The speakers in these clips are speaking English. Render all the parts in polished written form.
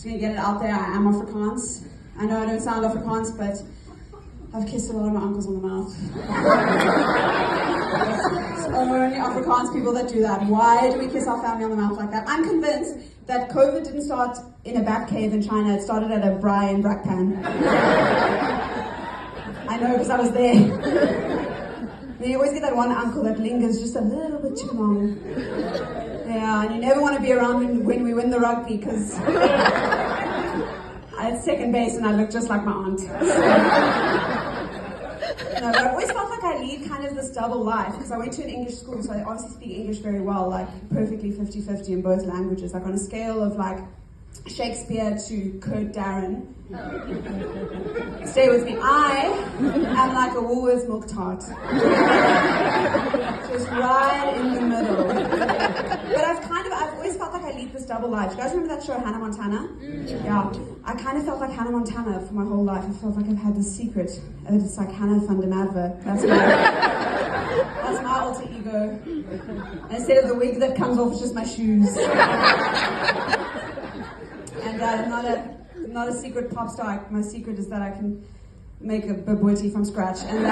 gonna get it out there, I am Afrikaans. I know I don't sound Afrikaans, but I've kissed a lot of my uncles on the mouth. It's only Afrikaans people that do that. Why do we kiss our family on the mouth like that? I'm convinced that COVID didn't start in a bat cave in China, it started at a braai in Brakpan. I know because I was there. And you always get that one uncle that lingers just a little bit too long. Yeah, and you never want to be around when we win the rugby because I had second base and I looked just like my aunt. No, but I always felt like I lead kind of this double life because I went to an English school, so I obviously speak English very well, like perfectly 50-50 in both languages, like on a scale of like Shakespeare to Kurt Darren. Stay with me. I am like a Woolworths milk tart. Just right in the middle. But I've always felt like I lead this double life. You guys remember that show Hannah Montana? Yeah. I kind of felt like Hannah Montana for my whole life. I felt like I've had this secret. It's like Hannah van der Merwe. That's my alter ego. And instead of the wig that comes off, it's just my shoes. And I'm not a secret pop star. My secret is that I can make a babouti from scratch, and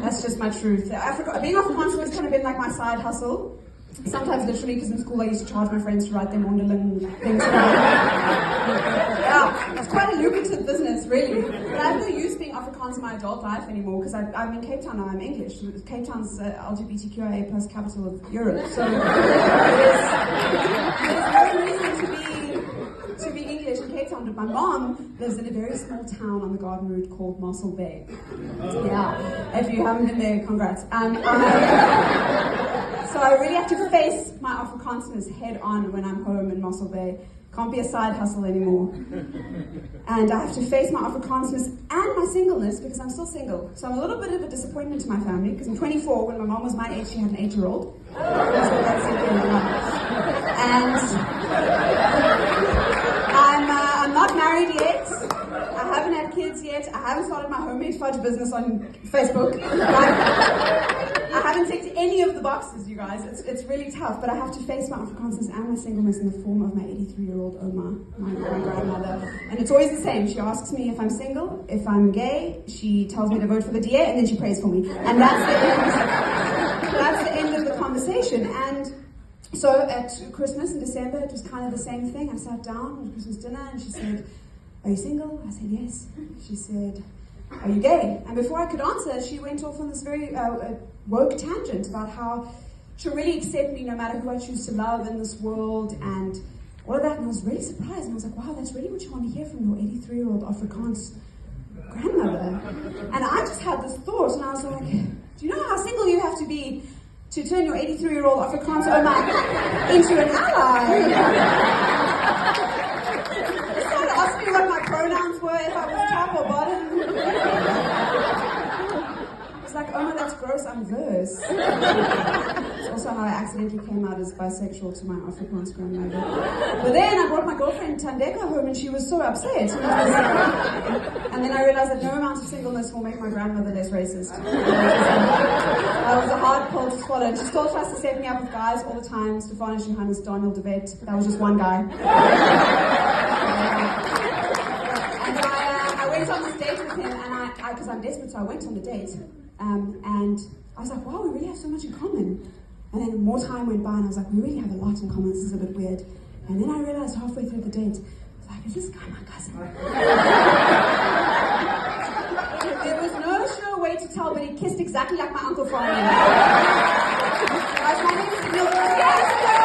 that's just my truth. Being Afrikaans has kind of been like my side hustle. Sometimes literally, because in school I used to charge my friends to write their Mondelin things. Yeah, it's quite a lucrative business, really. But I have no use being Afrikaans in my adult life anymore because I'm in Cape Town now. I'm English. Cape Town's LGBTQIA plus capital of Europe, so there's no reason to be English in Cape Town. But my mom lives in a very small town on the Garden Route called Mossel Bay. Yeah, if you haven't been there, congrats. So I really have to face my Afrikaansness head on when I'm home in Mossel Bay. Can't be a side hustle anymore. And I have to face my Afrikaansness and my singleness because I'm still single. So I'm a little bit of a disappointment to my family because I'm 24. When my mom was my age, she had an 8-year-old. That's what that's and I'm not married yet. I haven't had kids yet. I haven't started my homemade fudge business on Facebook. I haven't ticked any of the boxes, you guys. It's really tough, but I have to face my Afrikaansness and my singleness in the form of my 83-year-old Oma, my grandmother. And it's always the same. She asks me if I'm single, if I'm gay. She tells me to vote for the DA, and then she prays for me. And that's the end of the conversation. And so at Christmas in December, it was kind of the same thing. I sat down at Christmas dinner, and she said, "Are you single?" I said, "Yes." She said, "Are you gay?" And before I could answer, she went off on this very woke tangent about how she'll really accept me no matter who I choose to love in this world and all of that. And I was really surprised. And I was like, wow, that's really what you want to hear from your 83-year-old Afrikaans grandmother. And I just had this thought, and I was like, do you know how single you have to be to turn your 83-year-old Afrikaans Oma into an ally? She started asking me what my pronouns were, if I was top or bottom. It's like, oh no, that's gross, I'm verse. It's also how I accidentally came out as bisexual to my Afrikaans grandmother. But then I brought my girlfriend Tandeka home and she was so upset. And then I realized that no amount of singleness will make my grandmother less racist. That was a hard pill to swallow. And she still tries to set me up with guys all the time. Stefan Johannes, Daniel de Wet. That was just one guy. And I went on this date with him, and because I'm desperate, so I went on the date. And I was like, wow, we really have so much in common. And then more time went by, and I was like, we really have a lot in common. This is a bit weird. And then I realized halfway through the date, I was like, is this guy my cousin? There was no sure way to tell, but he kissed exactly like my Uncle Franny. Guys, my name is Daniele. Yes!